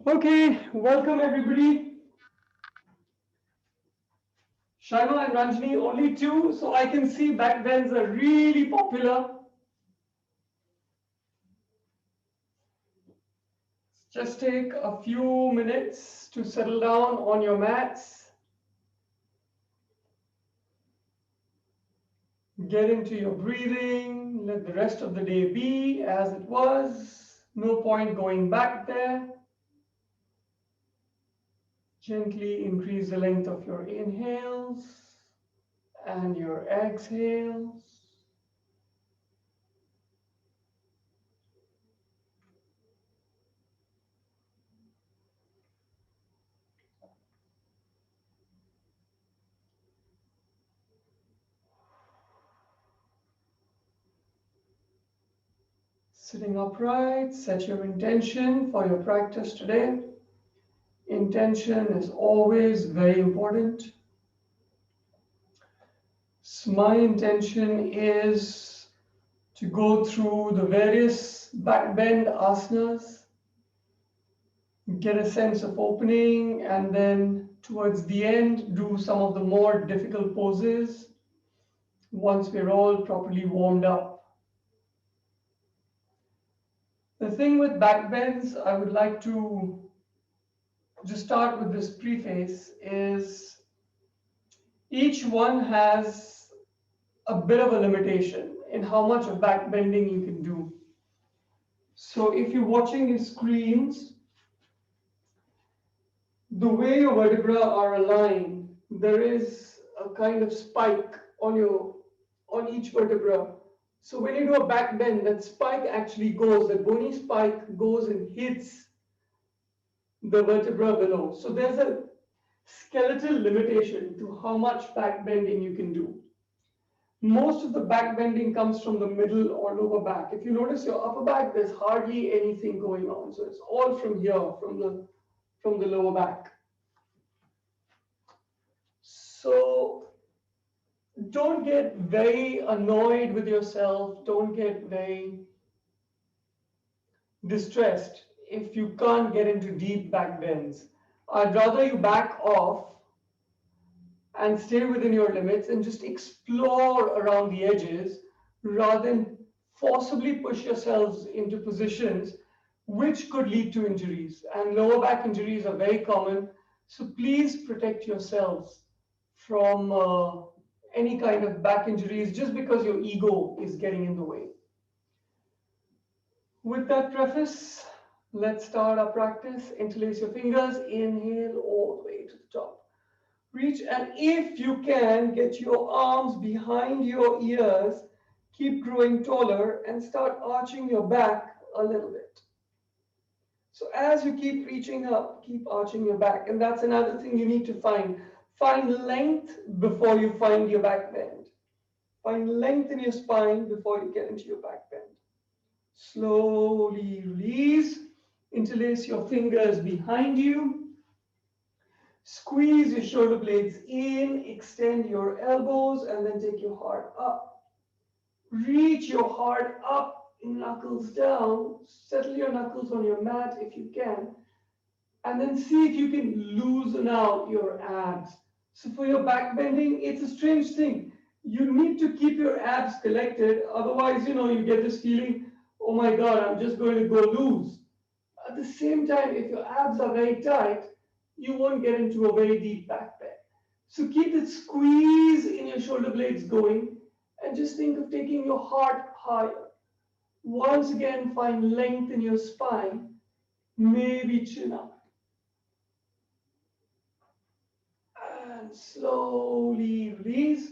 Okay, welcome everybody. Shaima and Ranjani, only two, so I can see back bends are really popular. Just take a few minutes to settle down on your mats. Get into your breathing. Let the rest of the day be as it was. No point going back there. Gently increase the length of your inhales and your exhales. Sitting upright, set your intention for your practice today. Intention is always very important. So my intention is to go through the various back bend asanas, get a sense of opening, and then towards the end, do some of the more difficult poses once we're all properly warmed up. The thing with back bends, I would like to just start with this preface, is each one has a bit of a limitation in how much of back bending you can do. So if you're watching your screens, the way your vertebrae are aligned, there is a kind of spike on each vertebra. So when you do a back bend, that spike actually goes, that bony spike goes and hits the vertebra below. So there's a skeletal limitation to how much back bending you can do. Most of the back bending comes from the middle or lower back. If you notice your upper back, there's hardly anything going on. So it's all from here, from the lower back. So don't get very annoyed with yourself. Don't get very distressed if you can't get into deep back bends. I'd rather you back off and stay within your limits and just explore around the edges rather than forcibly push yourselves into positions which could lead to injuries. And lower back injuries are very common. So please protect yourselves from any kind of back injuries just because your ego is getting in the way. With that preface, let's start our practice. Interlace your fingers, inhale all the way to the top. Reach, and if you can, get your arms behind your ears, keep growing taller, and start arching your back a little bit. So as you keep reaching up, keep arching your back. And that's another thing you need to find. Find length before you find your back bend. Find length in your spine before you get into your back bend. Slowly release. Interlace your fingers behind you. Squeeze your shoulder blades in, extend your elbows, and then take your heart up. Reach your heart up, knuckles down. Settle your knuckles on your mat if you can. And then see if you can loosen out your abs. So for your back bending, it's a strange thing. You need to keep your abs collected. Otherwise, you get this feeling, oh my God, I'm just going to go loose. At the same time, if your abs are very tight, you won't get into a very deep back bend. So keep that squeeze in your shoulder blades going and just think of taking your heart higher. Once again, find length in your spine, maybe chin up. And slowly release.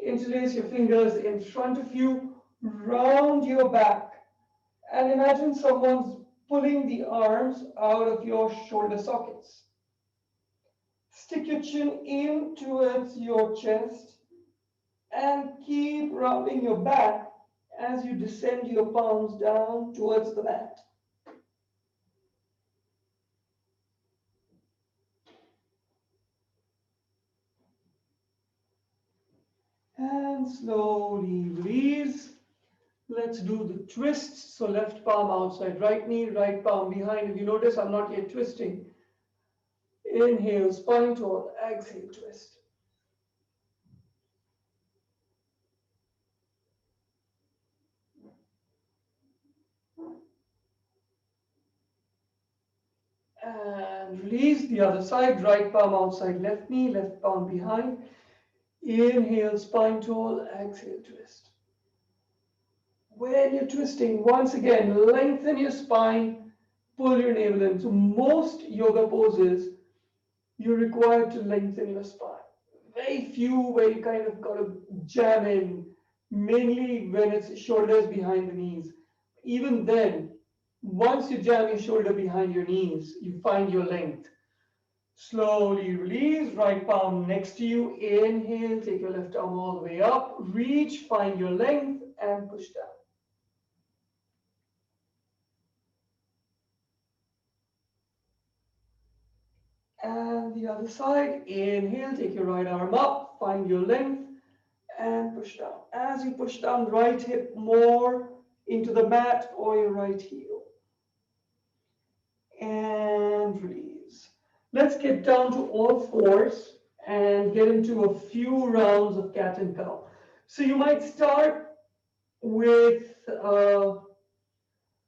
Interlace your fingers in front of you, round your back, and imagine someone's pulling the arms out of your shoulder sockets. Stick your chin in towards your chest and keep rounding your back as you descend your palms down towards the mat. And slowly release. Let's do the twists. So left palm outside, right knee, right palm behind. If you notice, I'm not yet twisting. Inhale, spine tall, exhale, twist. And release the other side, right palm outside, left knee, left palm behind. Inhale, spine tall, exhale, twist. When you're twisting, once again, lengthen your spine, pull your navel in. So most yoga poses, you're required to lengthen your spine. Very few where you kind of got to jam in, mainly when it's shoulders behind the knees. Even then, once you jam your shoulder behind your knees, you find your length. Slowly release, right palm next to you. Inhale, take your left arm all the way up. Reach, find your length, and push down. And the other side, inhale, take your right arm up, find your length, and push down. As you push down, right hip more into the mat or your right heel. And release. Let's get down to all fours and get into a few rounds of cat and cow. So you might start with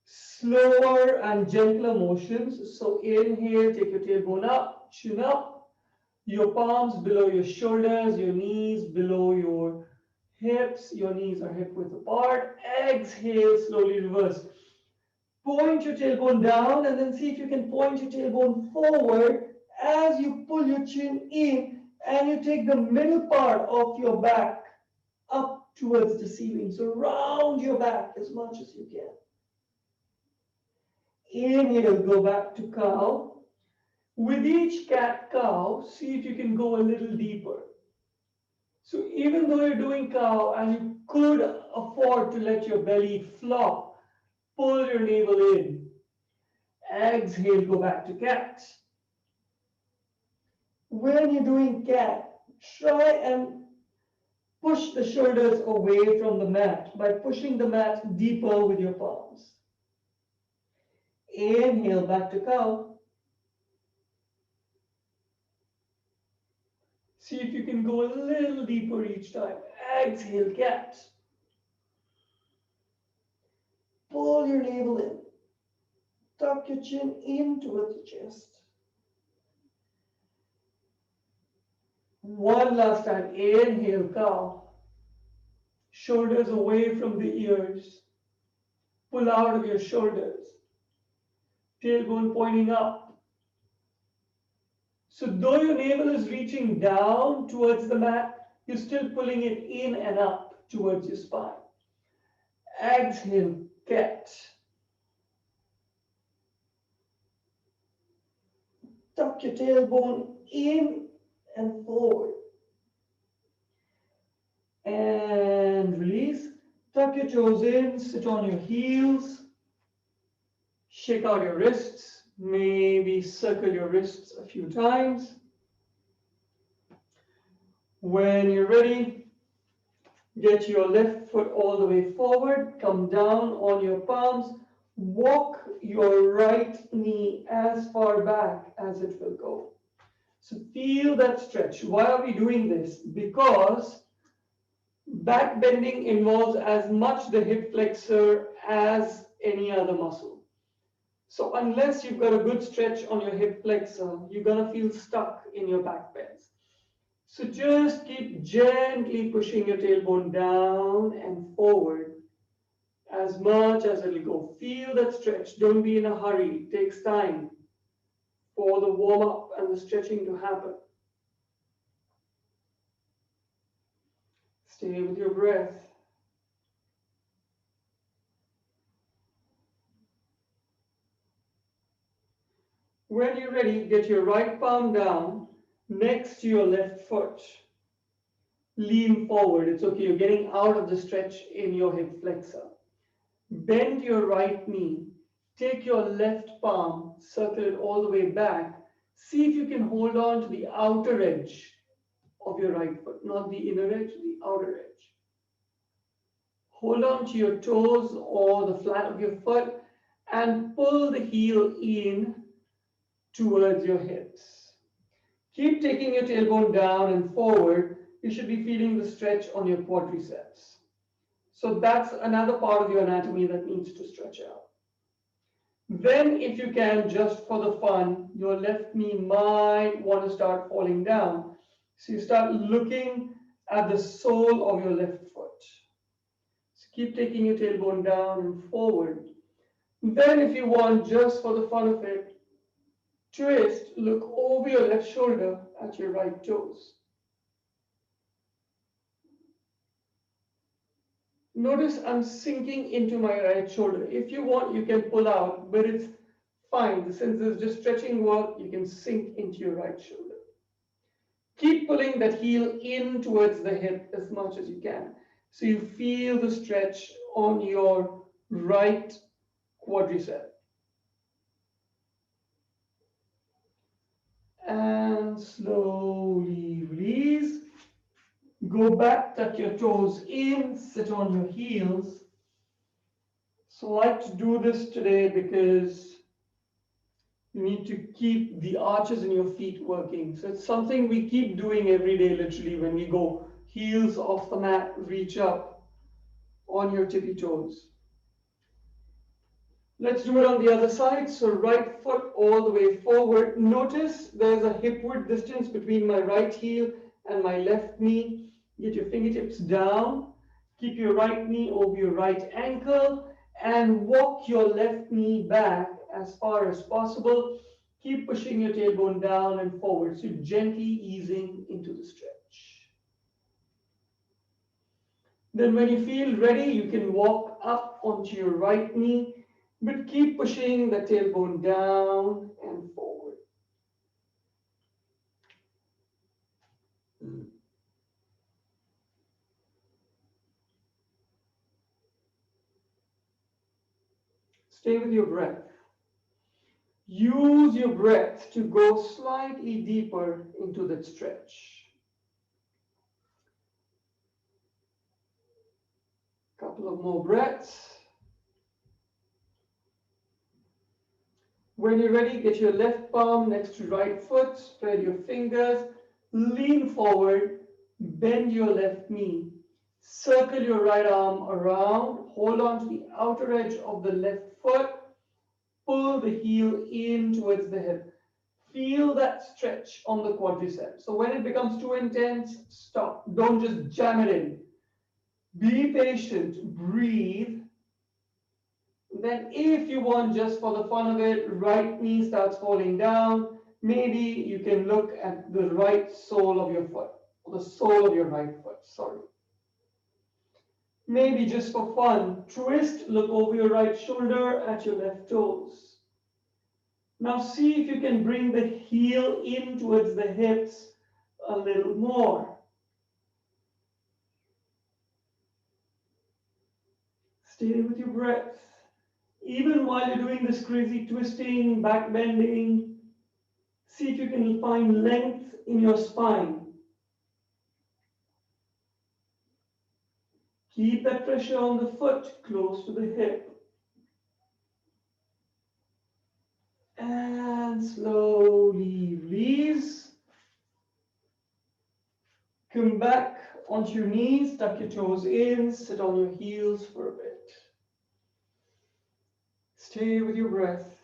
slower and gentler motions. So inhale, take your tailbone up, chin up, your palms below your shoulders, your knees below your hips, your knees are hip width apart. Exhale, slowly reverse. Point your tailbone down and then see if you can point your tailbone forward as you pull your chin in and you take the middle part of your back up towards the ceiling. So round your back as much as you can. Inhale, go back to cow. With each cat cow, see if you can go a little deeper. So even though you're doing cow and you could afford to let your belly flop, pull your navel in. Exhale, go back to cat. When you're doing cat, try and push the shoulders away from the mat by pushing the mat deeper with your palms. Inhale, back to cow. See if you can go a little deeper each time. Exhale, cat. Pull your navel in. Tuck your chin in towards the chest. One last time. Inhale, cow. Shoulders away from the ears. Pull out of your shoulders. Tailbone pointing up. So though your navel is reaching down towards the mat, you're still pulling it in and up towards your spine. Exhale, cat. Tuck your tailbone in and forward. And release. Tuck your toes in, sit on your heels. Shake out your wrists. Maybe circle your wrists a few times. When you're ready, get your left foot all the way forward. Come down on your palms. Walk your right knee as far back as it will go. So feel that stretch. Why are we doing this? Because back bending involves as much the hip flexor as any other muscle. So unless you've got a good stretch on your hip flexor, you're going to feel stuck in your back bends. So just keep gently pushing your tailbone down and forward as much as it'll go. Feel that stretch. Don't be in a hurry. It takes time for the warm up and the stretching to happen. Stay with your breath. When you're ready, get your right palm down next to your left foot. Lean forward. It's okay. You're getting out of the stretch in your hip flexor. Bend your right knee. Take your left palm, circle it all the way back. See if you can hold on to the outer edge of your right foot, not the inner edge, the outer edge. Hold on to your toes or the flat of your foot and pull the heel in towards your hips. Keep taking your tailbone down and forward. You should be feeling the stretch on your quadriceps. So that's another part of your anatomy that needs to stretch out. Then, if you can, just for the fun, your left knee might want to start falling down. So you start looking at the sole of your left foot. So keep taking your tailbone down and forward. Then, if you want, just for the fun of it, twist, look over your left shoulder at your right toes. Notice I'm sinking into my right shoulder. If you want, you can pull out, but it's fine. Since there's just stretching work, you can sink into your right shoulder. Keep pulling that heel in towards the hip as much as you can. So you feel the stretch on your right quadricep. And slowly release. Go back, tuck your toes in, sit on your heels. So I like to do this today because you need to keep the arches in your feet working. So it's something we keep doing every day, literally, when we go heels off the mat, reach up on your tippy toes. Let's do it on the other side. So right foot all the way forward. Notice there's a hip-width distance between my right heel and my left knee. Get your fingertips down. Keep your right knee over your right ankle and walk your left knee back as far as possible. Keep pushing your tailbone down and forward, so gently easing into the stretch. Then when you feel ready, you can walk up onto your right knee, but keep pushing the tailbone down and forward. Stay with your breath. Use your breath to go slightly deeper into that stretch. Couple of more breaths. When you're ready, get your left palm next to right foot, spread your fingers, lean forward, bend your left knee, circle your right arm around, hold on to the outer edge of the left foot, pull the heel in towards the hip. Feel that stretch on the quadriceps. So when it becomes too intense, stop. Don't just jam it in. Be patient, breathe. Then if you want, just for the fun of it, right knee starts falling down. Maybe you can look at the right sole of your foot, or the sole of your right foot, sorry. Maybe just for fun, twist, look over your right shoulder at your left toes. Now see if you can bring the heel in towards the hips a little more. Stay with your breath. Even while you're doing this crazy twisting, back bending, see if you can find length in your spine. Keep that pressure on the foot close to the hip. And slowly release. Come back onto your knees, tuck your toes in, sit on your heels for a bit. Stay with your breath.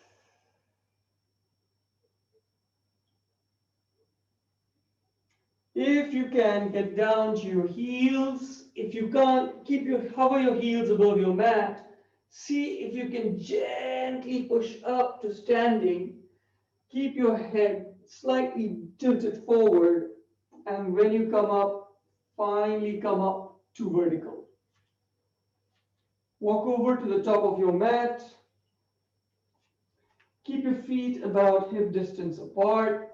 If you can, get down to your heels. If you can't, hover your heels above your mat. See if you can gently push up to standing. Keep your head slightly tilted forward, and when you come up, finally come up to vertical. Walk over to the top of your mat. Keep your feet about hip distance apart.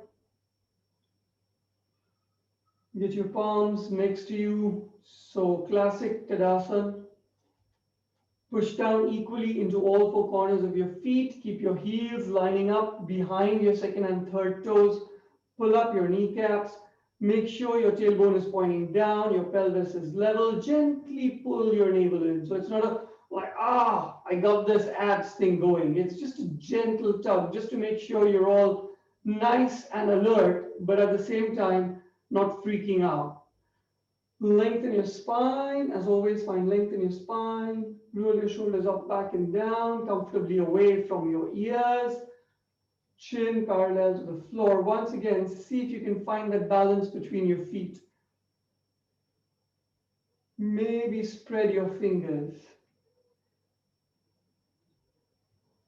Get your palms next to you. So classic Tadasana. Push down equally into all four corners of your feet. Keep your heels lining up behind your second and third toes. Pull up your kneecaps. Make sure your tailbone is pointing down, your pelvis is level. Gently pull your navel in. So it's not a like, I got this abs thing going. It's just a gentle tug, just to make sure you're all nice and alert, but at the same time, not freaking out. Lengthen your spine. As always, find length in your spine. Roll your shoulders up, back, and down, comfortably away from your ears. Chin parallel to the floor. Once again, see if you can find that balance between your feet. Maybe spread your fingers.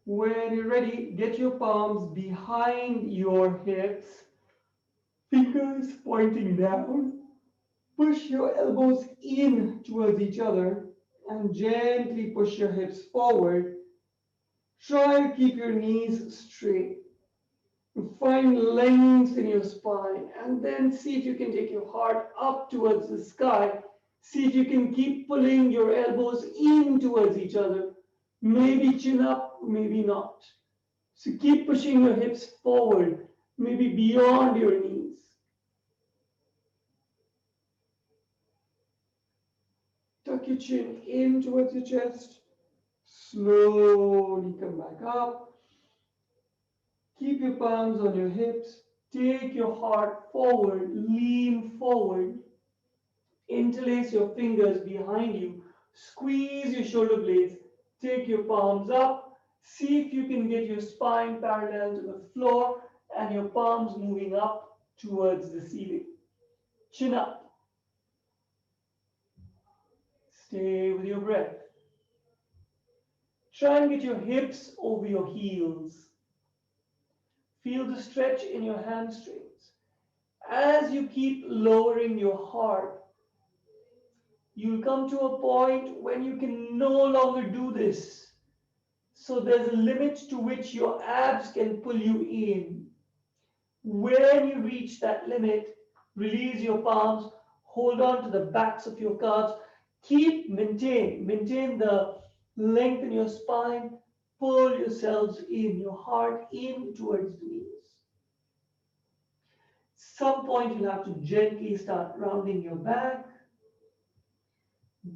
When you're ready, get your palms behind your hips, fingers pointing down. Push your elbows in towards each other and gently push your hips forward. Try to keep your knees straight. Find length in your spine and then see if you can take your heart up towards the sky. See if you can keep pulling your elbows in towards each other. Maybe chin up, maybe not. So keep pushing your hips forward, maybe beyond your knees. Tuck your chin in towards your chest. Slowly come back up. Keep your palms on your hips. Take your heart forward, lean forward. Interlace your fingers behind you. Squeeze your shoulder blades. Take your palms up. See if you can get your spine parallel to the floor and your palms moving up towards the ceiling. Chin up. Stay with your breath. Try and get your hips over your heels. Feel the stretch in your hamstrings. As you keep lowering your heart, you'll come to a point when you can no longer do this. So there's a limit to which your abs can pull you in. When you reach that limit, release your palms, hold on to the backs of your calves, maintain the length in your spine, pull yourselves in, your heart in towards the knees. Some point you'll have to gently start rounding your back.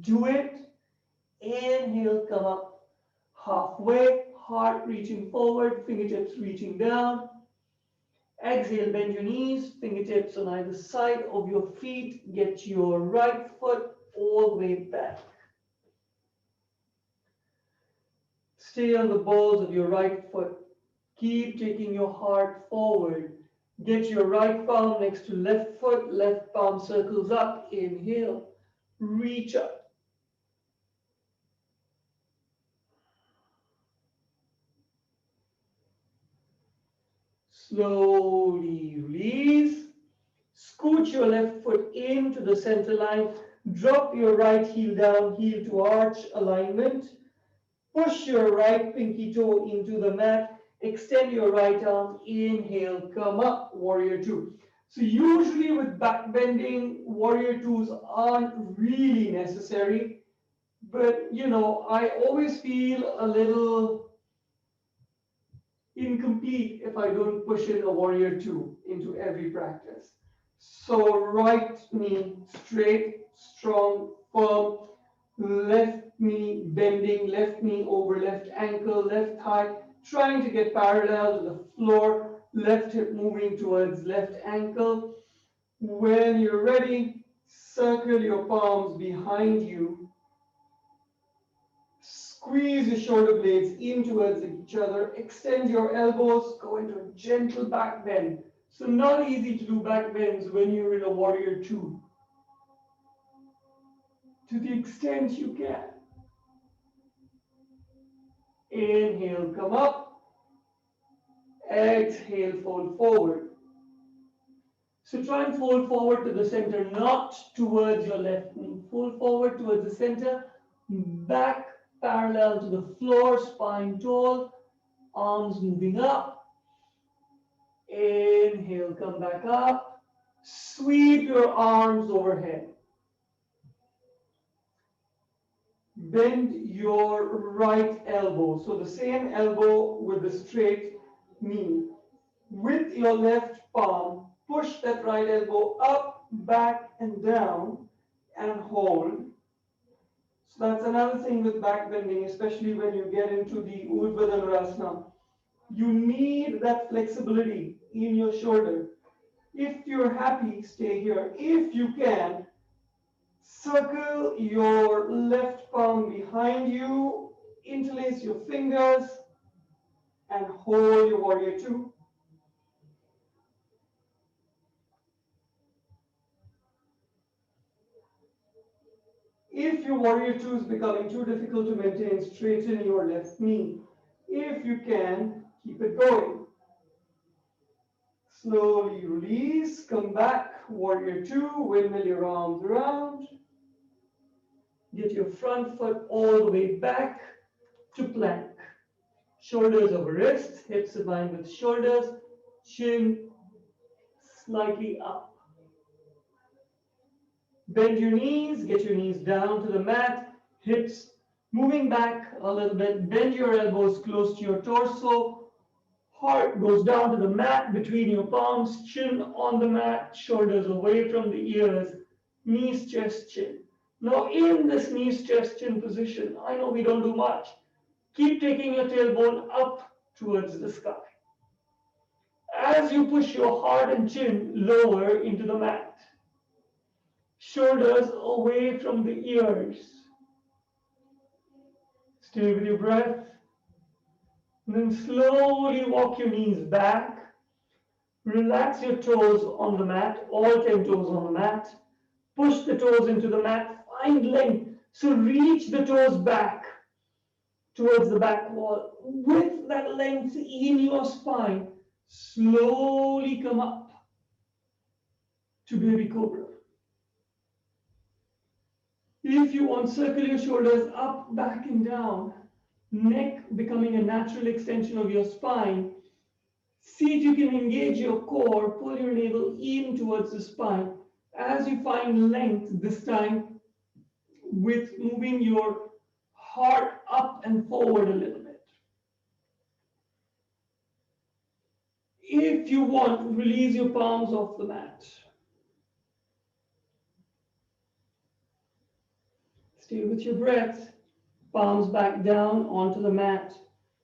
Do it. Inhale, come up halfway, heart reaching forward, fingertips reaching down. Exhale, bend your knees, fingertips on either side of your feet. Get your right foot all the way back. Stay on the balls of your right foot. Keep taking your heart forward. Get your right palm next to left foot. Left palm circles up. Inhale. Reach up. Slowly release. Scoot your left foot into the center line. Drop your right heel down, heel to arch alignment. Push your right pinky toe into the mat. Extend your right arm. Inhale, come up, warrior two. So usually with back bending, warrior twos aren't really necessary. But I always feel a little incomplete if I don't push in a warrior two into every practice. So right knee straight, strong, firm. Left knee bending, left knee over left ankle, left thigh, trying to get parallel to the floor, left hip moving towards left ankle. When you're ready, circle your palms behind you. Squeeze your shoulder blades in towards each other. Extend your elbows, go into a gentle back bend. So not easy to do back bends when you're in a warrior two. To the extent you can. Inhale, come up. Exhale, fold forward. So try and fold forward to the center, not towards your left knee. Fold forward towards the center, back parallel to the floor, spine tall, arms moving up. Inhale, come back up. Sweep your arms overhead. Bend your right elbow. So the same elbow with the straight knee. With your left palm, push that right elbow up back, and down, and hold. So that's another thing with back bending, especially when you get into the Urdhva Dhanurasana. You need that flexibility in your shoulder. If you're happy, stay here. If you can, circle your left palm behind you, interlace your fingers, and hold your warrior two. If your warrior two is becoming too difficult to maintain, straighten your left knee. If you can, keep it going. Slowly release, come back, warrior two, windmill your arms around. Get your front foot all the way back to plank. Shoulders over wrists, hips aligned with shoulders, chin slightly up. Bend your knees, get your knees down to the mat, hips moving back a little bit. Bend your elbows close to your torso. Heart goes down to the mat between your palms, chin on the mat, shoulders away from the ears, knees, chest, chin. Now in this knees, chest, chin position, I know we don't do much. Keep taking your tailbone up towards the sky. As you push your heart and chin lower into the mat, shoulders away from the ears. Stay with your breath. And then slowly walk your knees back. Relax your toes on the mat, all 10 toes on the mat. Push the toes into the mat, find length. So reach the toes back towards the back wall. With that length in your spine, slowly come up to baby cobra. If you want, circle your shoulders up, back, and down. Neck becoming a natural extension of your spine. See if you can engage your core, pull your navel in towards the spine. As you find length this time, with moving your heart up and forward a little bit. If you want, release your palms off the mat. Stay with your breath. Palms back down onto the mat.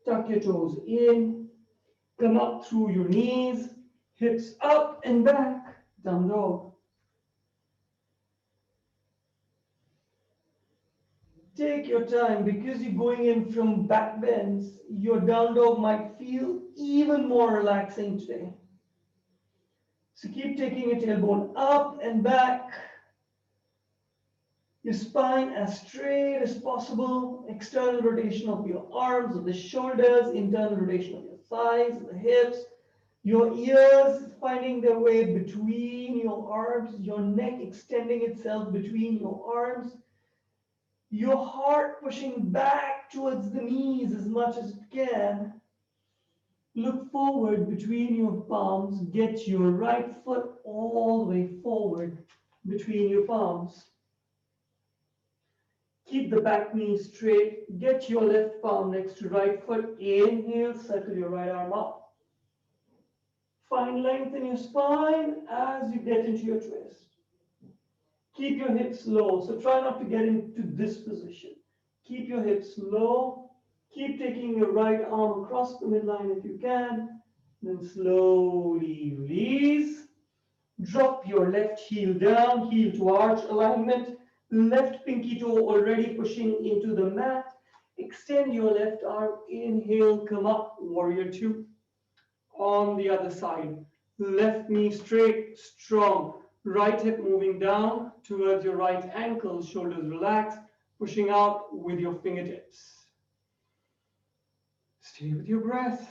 Tuck your toes in. Come up through your knees. Hips up and back. Down dog. Take your time because you're going in from back bends. Your down dog might feel even more relaxing today. So keep taking your tailbone up and back. Your spine as straight as possible. External rotation of your arms, of the shoulders, internal rotation of your thighs, the hips. Your ears finding their way between your arms, your neck extending itself between your arms. Your heart pushing back towards the knees as much as it can. Look forward between your palms. Get your right foot all the way forward between your palms. Keep the back knee straight. Get your left palm next to right foot. Inhale, circle your right arm up. Find length in your spine as you get into your twist. Keep your hips low. So try not to get into this position. Keep your hips low. Keep taking your right arm across the midline if you can. Then slowly release. Drop your left heel down, heel to arch alignment. Left pinky toe already pushing into the mat. Extend your left arm. Inhale, come up, warrior two. On the other side. Left knee straight, strong. Right hip moving down towards your right ankle. Shoulders relaxed. Pushing out with your fingertips. Stay with your breath.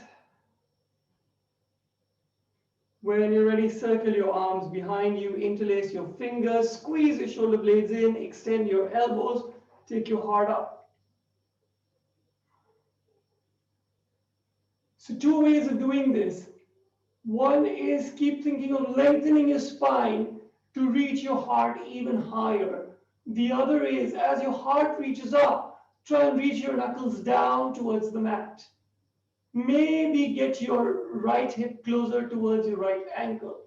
When you're ready, circle your arms behind you, interlace your fingers, squeeze your shoulder blades in, extend your elbows, take your heart up. So two ways of doing this. One is keep thinking of lengthening your spine to reach your heart even higher. The other is as your heart reaches up, try and reach your knuckles down towards the mat. Maybe get your right hip closer towards your right ankle.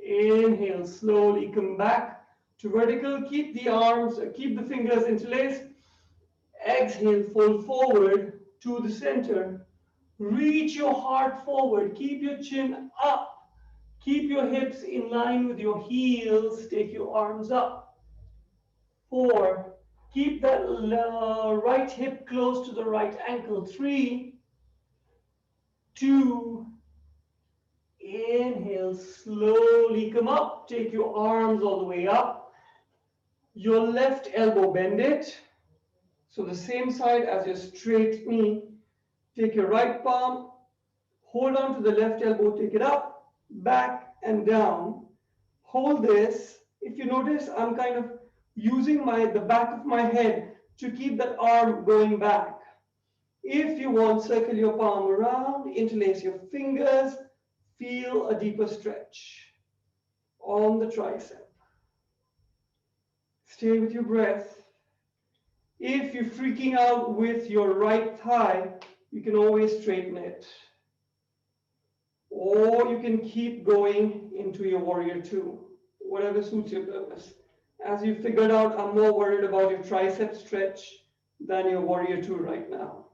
Inhale, slowly come back to vertical. Keep the arms, keep the fingers interlaced. Exhale, fold forward to the center. Reach your heart forward. Keep your chin up. Keep your hips in line with your heels. Take your arms up. 4. Keep that right hip close to the right ankle. 3, 2, inhale, slowly come up. Take your arms all the way up. Your left elbow, bend it. So the same side as your straight knee. Take your right palm, hold on to the left elbow, take it up, back and down. Hold this. If you notice, I'm kind of using the back of my head to keep that arm going back. If you want, circle your palm around, interlace your fingers, feel a deeper stretch on the tricep. Stay with your breath. If you're freaking out with your right thigh, you can always straighten it. Or you can keep going into your warrior two, whatever suits your purpose. As you figured out, I'm more worried about your tricep stretch than your warrior two right now.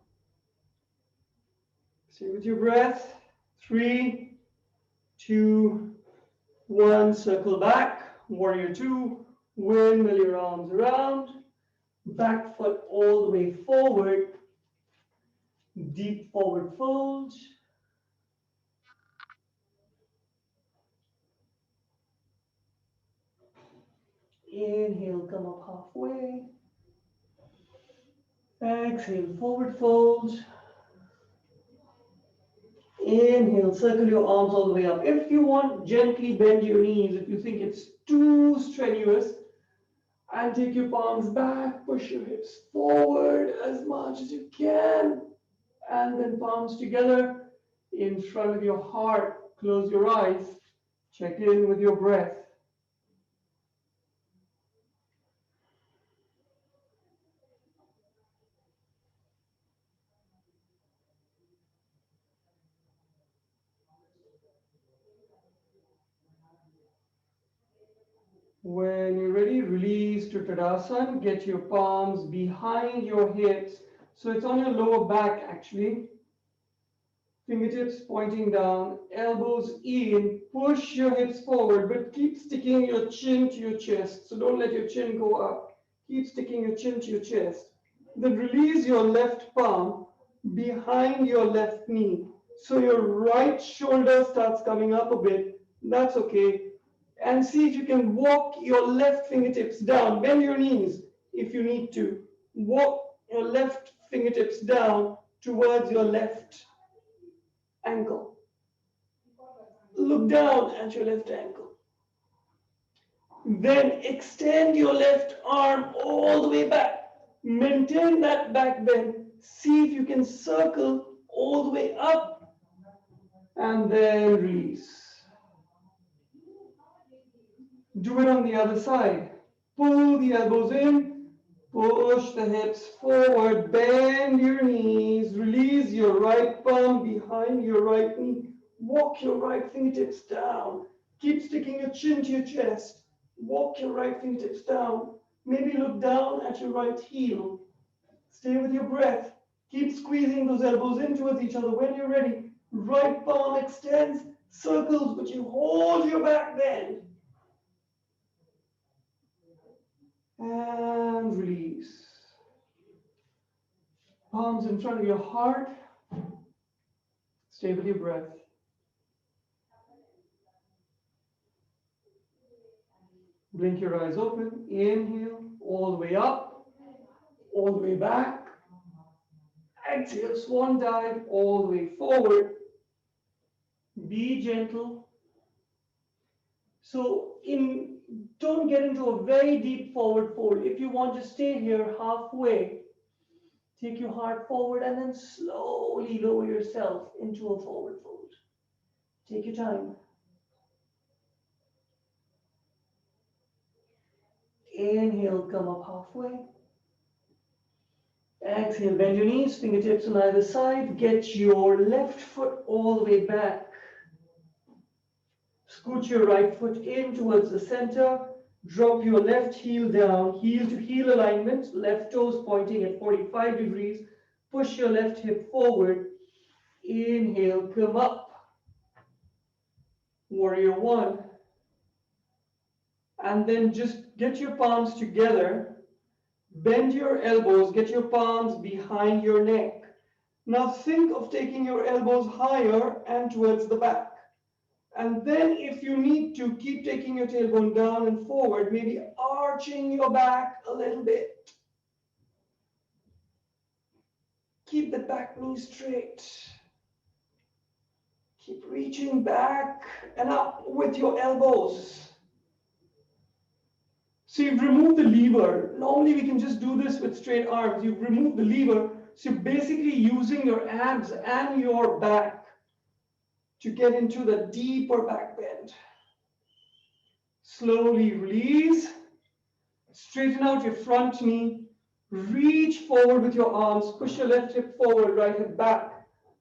Stay with your breath. 3, 2, 1, circle back, warrior two, windmill your arms around, back foot all the way forward, deep forward fold. Inhale, come up halfway. Exhale, forward fold. Inhale, circle your arms all the way up. If you want, gently bend your knees. If you think it's too strenuous, and take your palms back, push your hips forward as much as you can, and then palms together in front of your heart. Close your eyes. Check in with your breath. When you're ready, release to Tadasana. Get your palms behind your hips. So it's on your lower back actually. Fingertips pointing down, elbows in, push your hips forward, but keep sticking your chin to your chest. So don't let your chin go up. Keep sticking your chin to your chest. Then release your left palm behind your left knee. So your right shoulder starts coming up a bit. That's okay. And see if you can walk your left fingertips down. Bend your knees if you need to. Walk your left fingertips down towards your left ankle. Look down at your left ankle. Then extend your left arm all the way back. Maintain that back bend. See if you can circle all the way up and then release. Do it on the other side. Pull the elbows in, push the hips forward, bend your knees, release your right palm behind your right knee. Walk your right fingertips down. Keep sticking your chin to your chest. Walk your right fingertips down. Maybe look down at your right heel. Stay with your breath. Keep squeezing those elbows in towards each other. When you're ready, right palm extends, circles, but you hold your back bend. And release. Palms in front of your heart. Stay with your breath. Blink your eyes open. Inhale, all the way up, all the way back. Exhale, swan dive, all the way forward. Be gentle. So don't get into a very deep forward fold. If you want to stay here halfway, take your heart forward and then slowly lower yourself into a forward fold. Take your time. Inhale, come up halfway. Exhale, bend your knees, fingertips on either side. Get your left foot all the way back. Scoot your right foot in towards the center. Drop your left heel down, heel to heel alignment, left toes pointing at 45 degrees. Push your left hip forward. Inhale, come up. Warrior one. And then just get your palms together. Bend your elbows, get your palms behind your neck. Now think of taking your elbows higher and towards the back. And then if you need to, keep taking your tailbone down and forward, maybe arching your back a little bit. Keep the back knee straight. Keep reaching back and up with your elbows. So you've removed the lever. Normally we can just do this with straight arms. You've removed the lever. So you're basically using your abs and your back to get into the deeper back bend. Slowly release. Straighten out your front knee. Reach forward with your arms. Push your left hip forward, right hip back.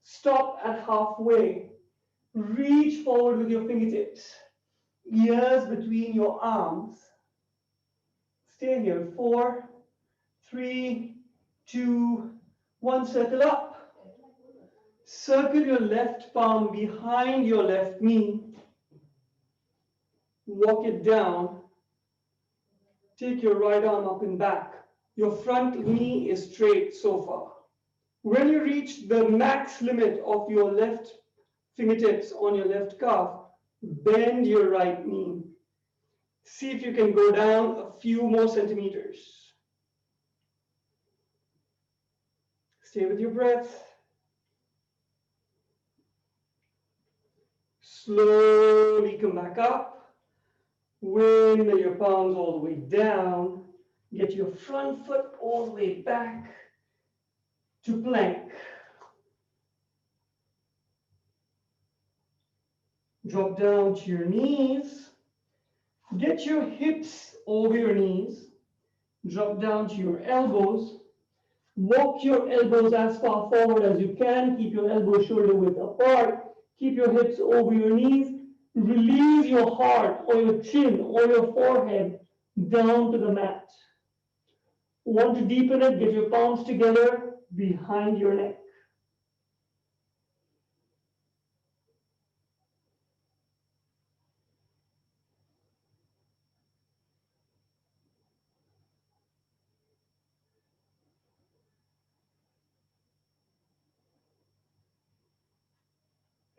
Stop at halfway. Reach forward with your fingertips. Ears between your arms. Stay here. 4, 3, 2, 1. Circle up. Circle your left palm behind your left knee. Walk it down. Take your right arm up and back. Your front knee is straight so far. When you reach the max limit of your left fingertips on your left calf, bend your right knee. See if you can go down a few more centimeters. Stay with your breath. Slowly come back up. Windmill your palms all the way down. Get your front foot all the way back to plank. Drop down to your knees. Get your hips over your knees. Drop down to your elbows. Walk your elbows as far forward as you can. Keep your elbows shoulder width apart. Keep your hips over your knees. Release your heart or your chin or your forehead down to the mat. Want to deepen it? Get your palms together behind your neck.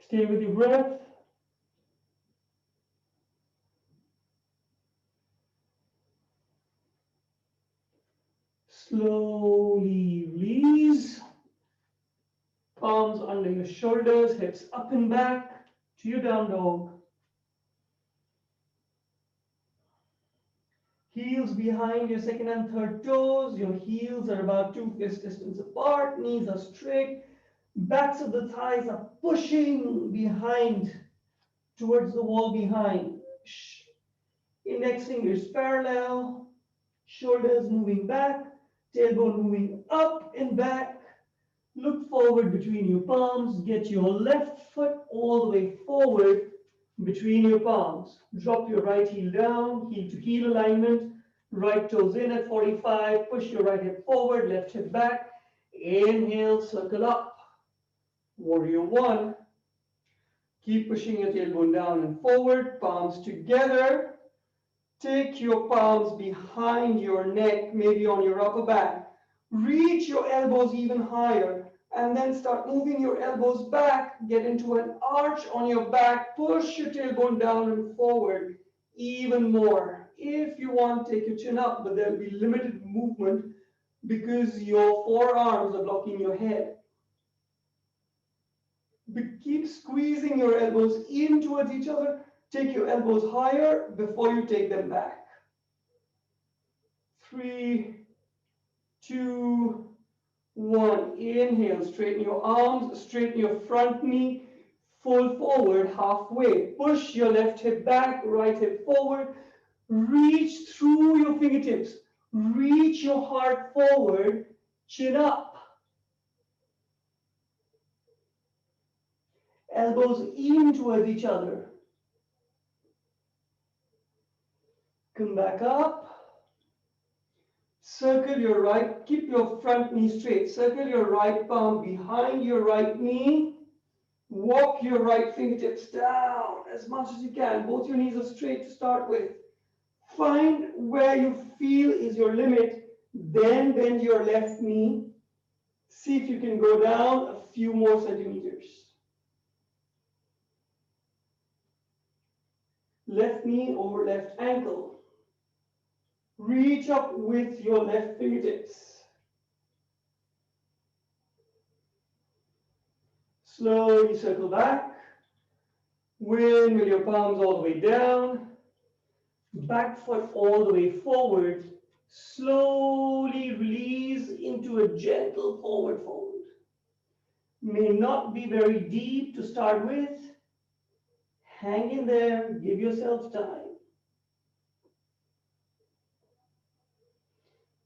Stay with your breath. Slowly release. Palms under your shoulders, hips up and back to your down dog. Heels behind your second and third toes. Your heels are about 2 fist distance apart. Knees are straight. Backs of the thighs are pushing behind towards the wall behind. Index fingers parallel. Shoulders moving back. Tailbone moving up and back. Look forward between your palms. Get your left foot all the way forward between your palms. Drop your right heel down, heel to heel alignment. Right toes in at 45. Push your right hip forward, left hip back. Inhale, circle up. Warrior one. Keep pushing your tailbone down and forward, palms together. Take your palms behind your neck, maybe on your upper back. Reach your elbows even higher and then start moving your elbows back. Get into an arch on your back. Push your tailbone down and forward even more. If you want, take your chin up, but there'll be limited movement because your forearms are blocking your head. But keep squeezing your elbows in towards each other. Take your elbows higher before you take them back. 3, 2, 1. Inhale, straighten your arms, straighten your front knee, fold forward halfway. Push your left hip back, right hip forward. Reach through your fingertips. Reach your heart forward, chin up. Elbows in towards each other. Come back up. Circle your right, keep your front knee straight. Circle your right palm behind your right knee. Walk your right fingertips down as much as you can. Both your knees are straight to start with. Find where you feel is your limit. Then bend your left knee. See if you can go down a few more centimeters. Left knee over left ankle. Reach up with your left fingertips. Slowly circle back. Windmill your palms all the way down. Back foot all the way forward. Slowly release into a gentle forward fold. May not be very deep to start with. Hang in there, give yourself time.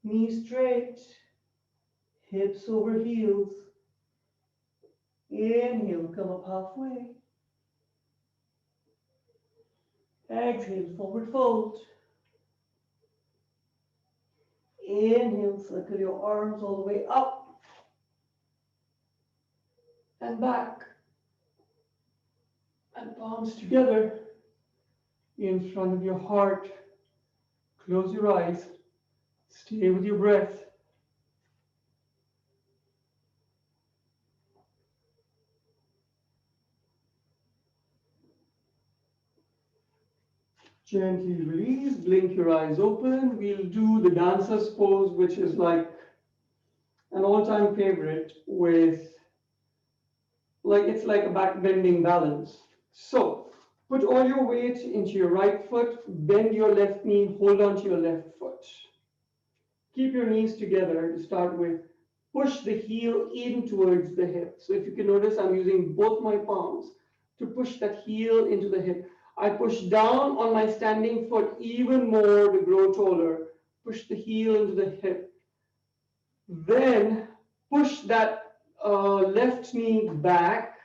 Knees straight, hips over heels. Inhale, come up halfway. Exhale, forward fold. Inhale, circle your arms all the way up and back. And palms together in front of your heart. Close your eyes. Stay with your breath. Gently release, blink your eyes open. We'll do the dancer's pose, which is like an all-time favorite with, it's like a back bending balance. So, put all your weight into your right foot, bend your left knee, hold on to your left foot. Keep your knees together to start with. Push the heel in towards the hip. So if you can notice, I'm using both my palms to push that heel into the hip. I push down on my standing foot even more to grow taller. Push the heel into the hip. Then push that left knee back.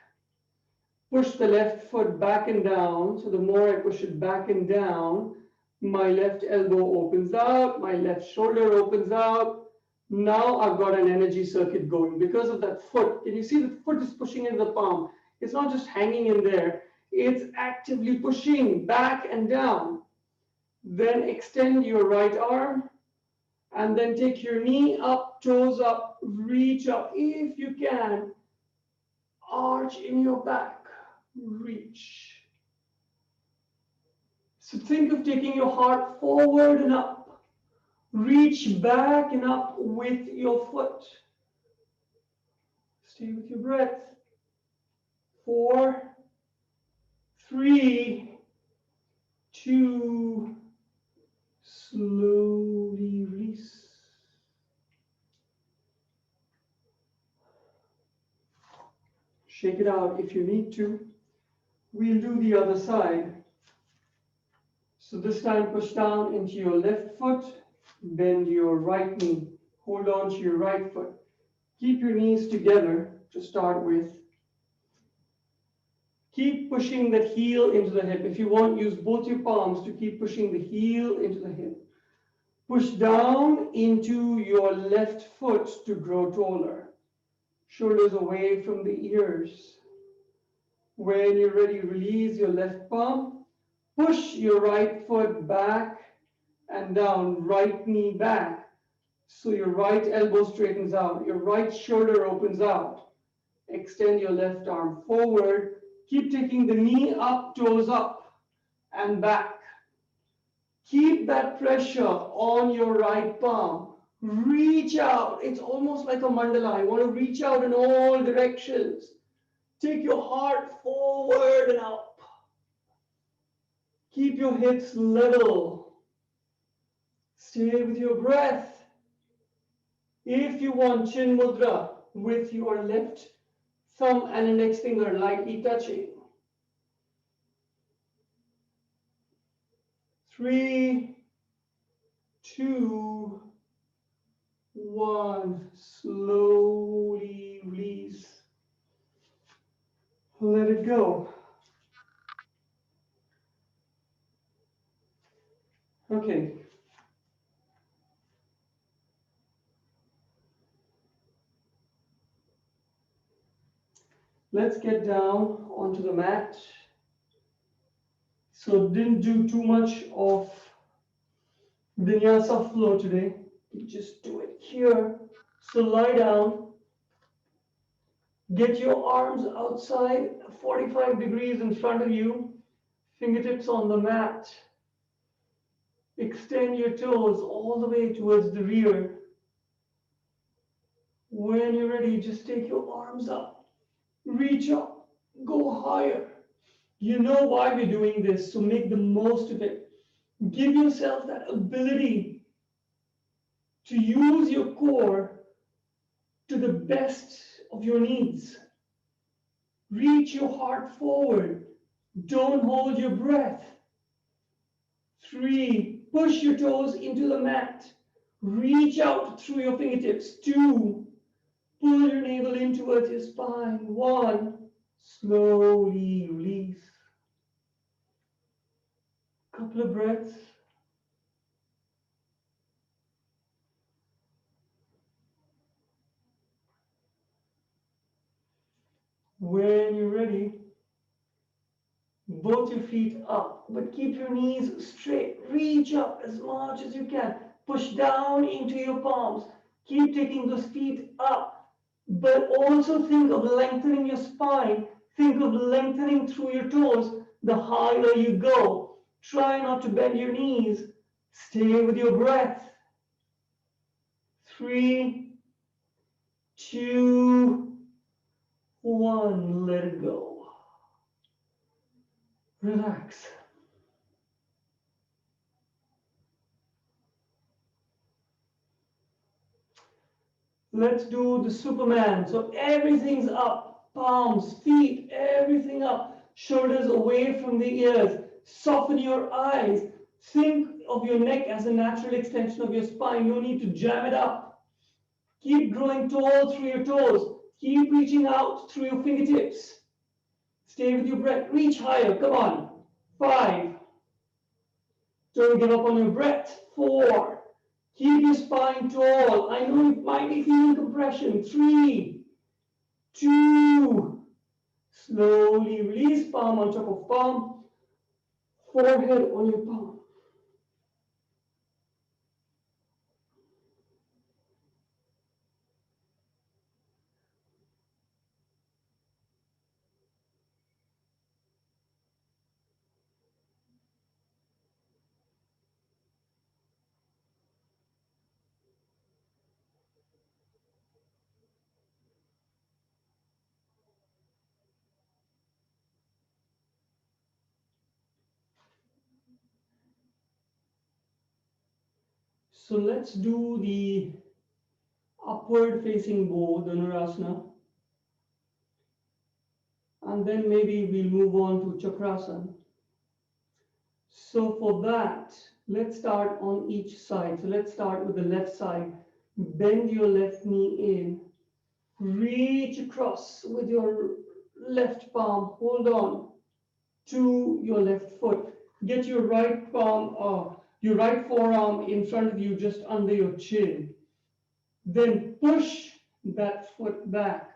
Push the left foot back and down. So the more I push it back and down, my left elbow opens out, my left shoulder opens out. Now I've got an energy circuit going because of that foot. Can you see the foot is pushing in the palm? It's not just hanging in there. It's actively pushing back and down. Then extend your right arm and then take your knee up, toes up, reach up if you can. Arch in your back, reach. So think of taking your heart forward and up. Reach back and up with your foot. Stay with your breath. 4, 3, 2, slowly release. Shake it out if you need to. We'll do the other side. So this time push down into your left foot, bend your right knee, hold on to your right foot. Keep your knees together to start with. Keep pushing that heel into the hip. If you want, use both your palms to keep pushing the heel into the hip. Push down into your left foot to grow taller. Shoulders away from the ears. When you're ready, release your left palm. Push your right foot back and down, right knee back. So your right elbow straightens out, your right shoulder opens out. Extend your left arm forward. Keep taking the knee up, toes up, and back. Keep that pressure on your right palm. Reach out. It's almost like a mandala. You want to reach out in all directions. Take your heart forward and up. Keep your hips level. Stay with your breath. If you want Chin Mudra with your left thumb and index finger lightly touching. 3, 2, 1. Slowly release. Let it go. Okay, let's get down onto the mat. So didn't do too much of vinyasa flow today. You just do it here. So lie down, get your arms outside 45 degrees in front of you, fingertips on the mat. Extend your toes all the way towards the rear. When you're ready, just take your arms up, reach up, go higher. You know why we're doing this, so make the most of it. Give yourself that ability to use your core to the best of your needs. Reach your heart forward. Don't hold your breath. 3, push your toes into the mat. Reach out through your fingertips. 2, pull your navel in towards your spine. 1, slowly release. Couple of breaths. When you're ready, both your feet up, but keep your knees straight. Reach up as much as you can. Push down into your palms. Keep taking those feet up, but also think of lengthening your spine. Think of lengthening through your toes the higher you go. Try not to bend your knees. Stay with your breath. 3, 2, 1. Let it go. Relax. Let's do the Superman. So everything's up. Palms, feet, everything up. Shoulders away from the ears. Soften your eyes. Think of your neck as a natural extension of your spine. No need to jam it up. Keep growing tall through your toes. Keep reaching out through your fingertips. Stay with your breath. Reach higher. Come on. 5. Don't give up on your breath. 4. Keep your spine tall. I know you might be feeling compression. 3, 2. Slowly release, palm on top of palm. Forehead on your palm. So let's do the upward facing bow, Dhanurasana. And then maybe we'll move on to Chakrasana. So for that, let's start on each side. So let's start with the left side. Bend your left knee in. Reach across with your left palm. Hold on to your left foot. Get your right palm, your right forearm in front of you, just under your chin. Then push that foot back.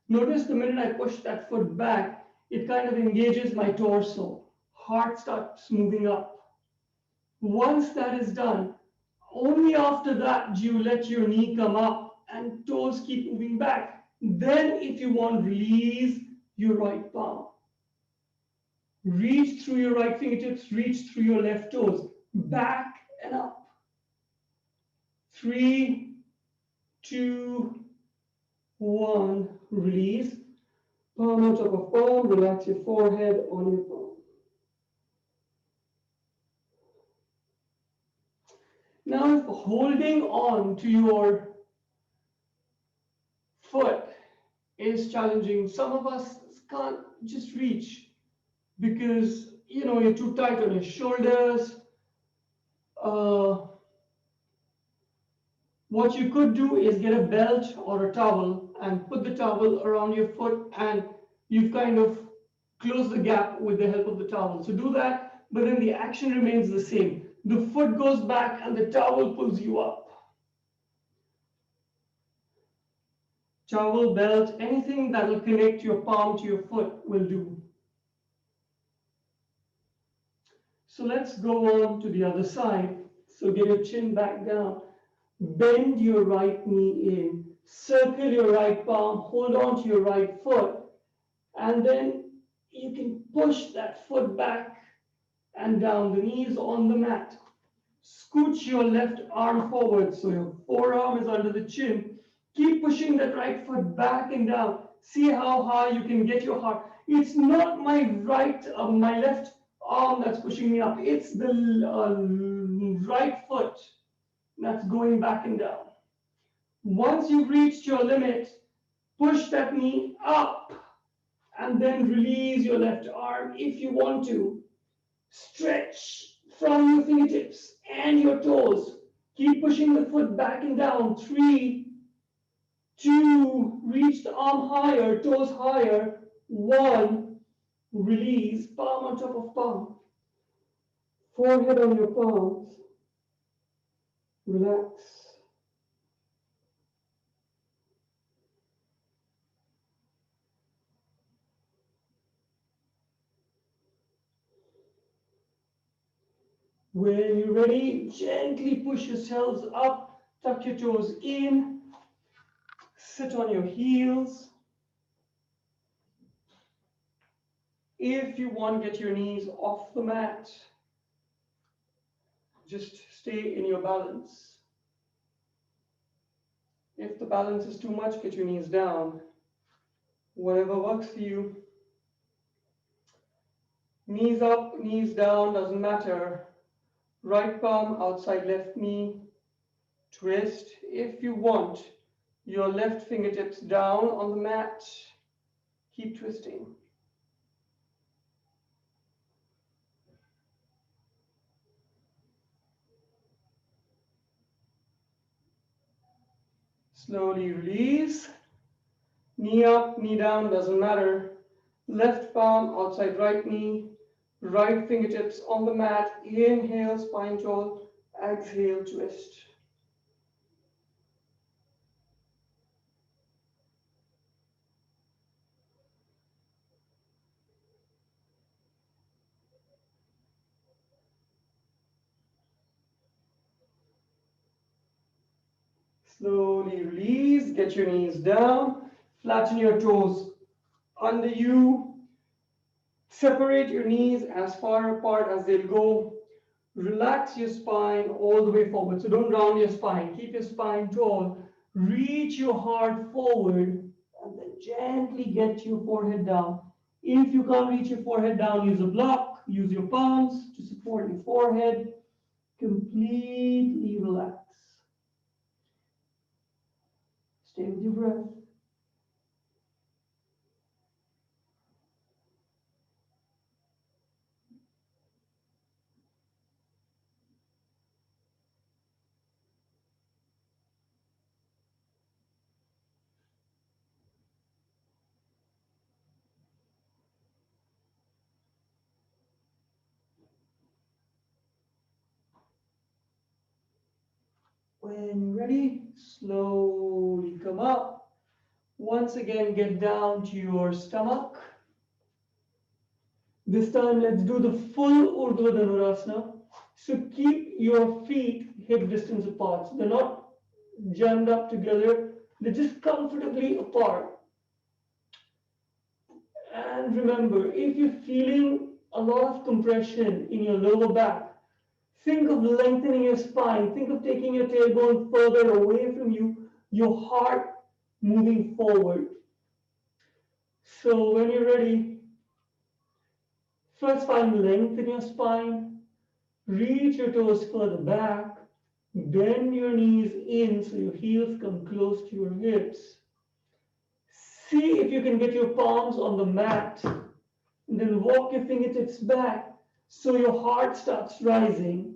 Notice the minute I push that foot back, it kind of engages my torso. Heart starts moving up. Once that is done, only after that do you let your knee come up and toes keep moving back. Then, if you want, release your right palm. Reach through your right fingertips, reach through your left toes, back and up. 3, 2, 1. Release. Palm on top of palm. Relax your forehead on your palm. Now, if holding on to your foot is challenging, some of us can't just reach because you're too tight on your shoulders. What you could do is get a belt or a towel and put the towel around your foot, and you've kind of closed the gap with the help of the towel. So do that, but then the action remains the same. The foot goes back and the towel pulls you up. Towel, belt, anything that will connect your palm to your foot will do. So let's go on to the other side. So get your chin back down. Bend your right knee in. Circle your right palm. Hold on to your right foot. And then you can push that foot back and down. The knees on the mat. Scooch your left arm forward so your forearm is under the chin. Keep pushing that right foot back and down. See how high you can get your heart. It's not my left arm that's pushing me up. It's the right foot that's going back and down. Once you've reached your limit, push that knee up and then release your left arm if you want to. Stretch from your fingertips and your toes. Keep pushing the foot back and down. 3, 2, reach the arm higher, toes higher. 1, release, palm on top of palm. Forehead on your palms. Relax. When you're ready, gently push yourselves up, tuck your toes in, sit on your heels. If you want, get your knees off the mat. Just stay in your balance. If the balance is too much, get your knees down. Whatever works for you. Knees up, knees down, doesn't matter. Right palm outside left knee. Twist. If you want, your left fingertips down on the mat. Keep twisting. Slowly release. Knee up, knee down, doesn't matter. Left palm outside right knee. Right fingertips on the mat. Inhale, spine tall. Exhale, twist. Slowly release. Get your knees down. Flatten your toes under you. Separate your knees as far apart as they'll go. Relax your spine all the way forward. So don't round your spine. Keep your spine tall. Reach your heart forward and then gently get your forehead down. If you can't reach your forehead down, use a block. Use your palms to support your forehead. Completely relax. Stay with your breath. When you're ready, slowly come up. Once again, get down to your stomach. This time, let's do the full Urdhva Dhanurasana. So keep your feet hip distance apart. So they're not jammed up together. They're just comfortably apart. And remember, if you're feeling a lot of compression in your lower back, think of lengthening your spine. Think of taking your tailbone further away from you, your heart moving forward. So when you're ready, first find length in your spine. Reach your toes further back. Bend your knees in so your heels come close to your hips. See if you can get your palms on the mat. And then walk your fingertips back so your heart starts rising.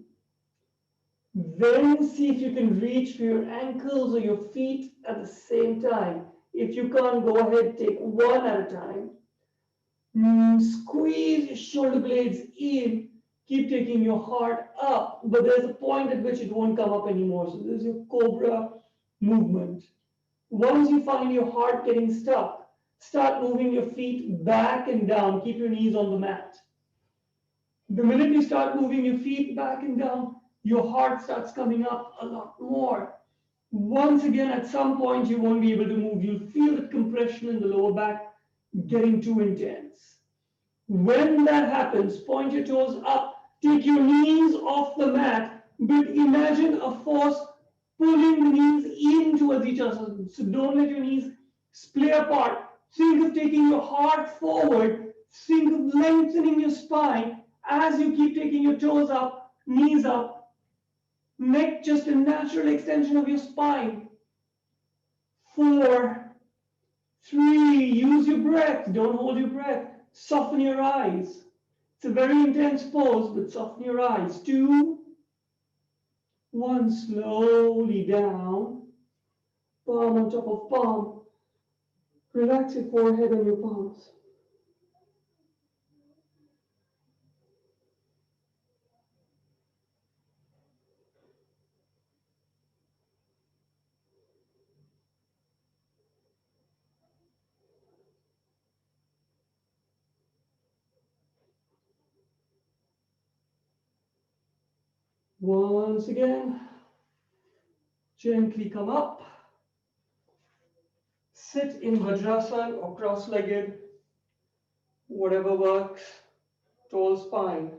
Then see if you can reach for your ankles or your feet at the same time. If you can't, go ahead, take one at a time. Squeeze your shoulder blades in. Keep taking your heart up, but there's a point at which it won't come up anymore. So there's your cobra movement. Once you find your heart getting stuck, start moving your feet back and down. Keep your knees on the mat. The minute you start moving your feet back and down, your heart starts coming up a lot more. Once again, at some point, you won't be able to move. You'll feel the compression in the lower back getting too intense. When that happens, point your toes up, take your knees off the mat, but imagine a force pulling the knees in towards each other. So don't let your knees splay apart. Think of taking your heart forward. Think of lengthening your spine as you keep taking your toes up, knees up, neck just a natural extension of your spine. 4, 3, use your breath. Don't hold your breath. Soften your eyes. It's a very intense pose, but soften your eyes. 2, 1, slowly down. Palm on top of palm. Relax your forehead and your palms. Once again, gently come up. Sit in Vajrasana or cross-legged, whatever works, tall spine.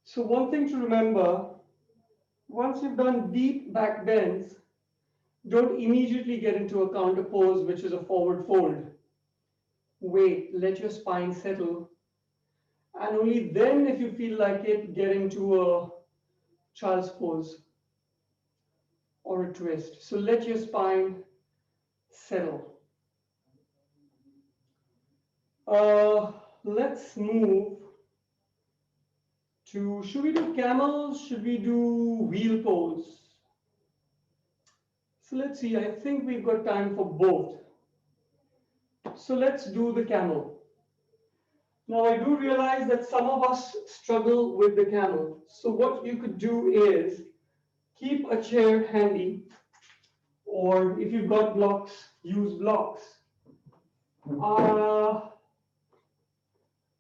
So one thing to remember, once you've done deep back bends, don't immediately get into a counter pose, which is a forward fold. Wait, let your spine settle. And only then, if you feel like it, get into a child's pose or a twist. So let your spine settle. Let's move to, should we do camel? Should we do wheel pose? So let's see, I think we've got time for both. So let's do the camel. Now I do realize that some of us struggle with the camel. So what you could do is keep a chair handy, or if you've got blocks, use blocks.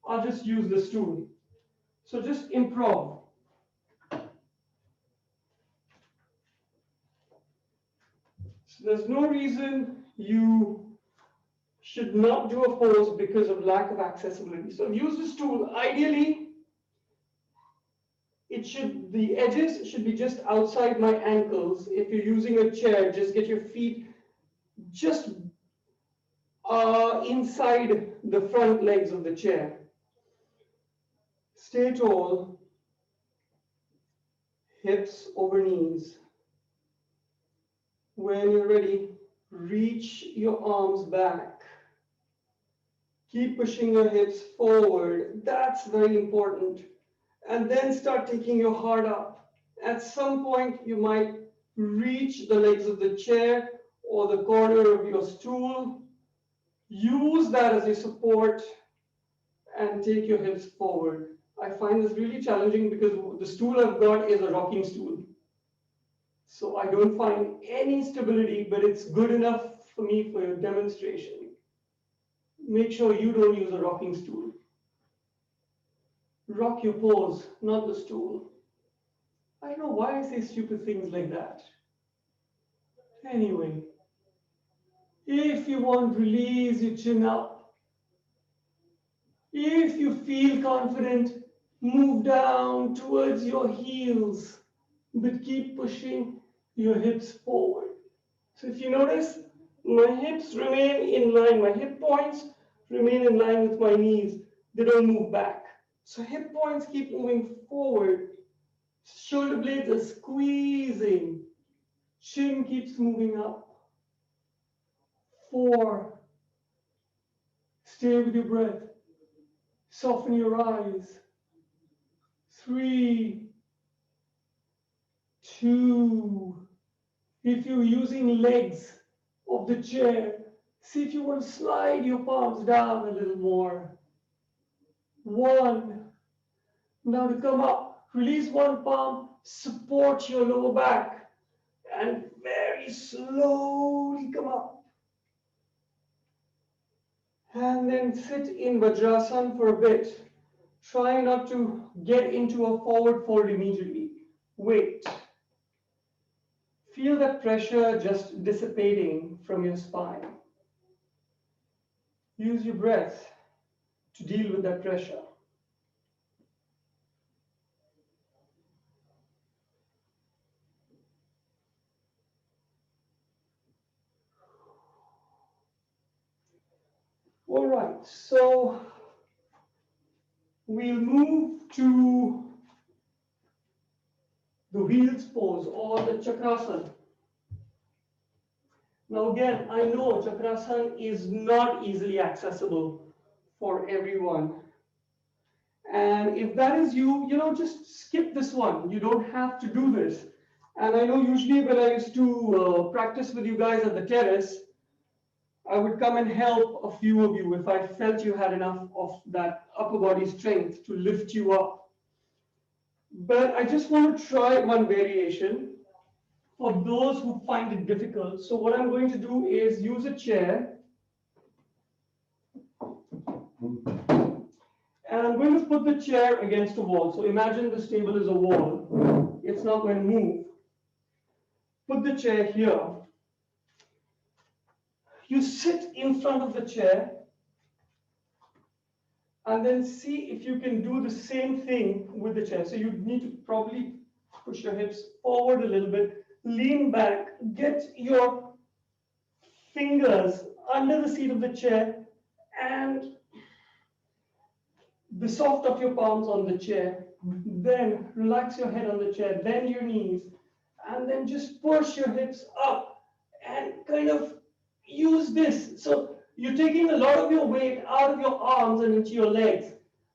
I'll just use the stool. So just improv. So there's no reason you should not do a pose because of lack of accessibility. So use the stool. Ideally, the edges should be just outside my ankles. If you're using a chair, just get your feet just inside the front legs of the chair. Stay tall, hips over knees. When you're ready, reach your arms back. Keep pushing your hips forward. That's very important. And then start taking your heart up. At some point, you might reach the legs of the chair or the corner of your stool. Use that as your support and take your hips forward. I find this really challenging because the stool I've got is a rocking stool. So I don't find any stability, but it's good enough for me for your demonstration. Make sure you don't use a rocking stool. Rock your pose, not the stool. I don't know why I say stupid things like that. Anyway, if you want, release your chin up. If you feel confident, move down towards your heels, but keep pushing your hips forward. So if you notice, my hips remain in line, my hip points remain in line with my knees. They don't move back. So hip points keep moving forward. Shoulder blades are squeezing. Chin keeps moving up. 4. Stay with your breath. Soften your eyes. 3, 2. If you're using legs of the chair, see if you want to slide your palms down a little more. 1. Now to come up, release one palm, support your lower back, and very slowly come up. And then sit in Vajrasana for a bit. Try not to get into a forward fold immediately. Wait. Feel that pressure just dissipating from your spine. Use your breath to deal with that pressure. All right, so we'll move to the wheels pose or the chakrasana. Now again, I know chakrasana is not easily accessible for everyone. And if that is you, just skip this one. You don't have to do this. And I know usually when I used to practice with you guys at the terrace, I would come and help a few of you if I felt you had enough of that upper body strength to lift you up. But I just want to try one variation for those who find it difficult. So what I'm going to do is use a chair. And I'm going to put the chair against a wall. So imagine this table is a wall. It's not going to move. Put the chair here. You sit in front of the chair and then see if you can do the same thing with the chair. So you need to probably push your hips forward a little bit, lean back, get your fingers under the seat of the chair and the soft of your palms on the chair. Then relax your head on the chair, bend your knees, and then just push your hips up and kind of use this. So you're taking a lot of your weight out of your arms and into your legs.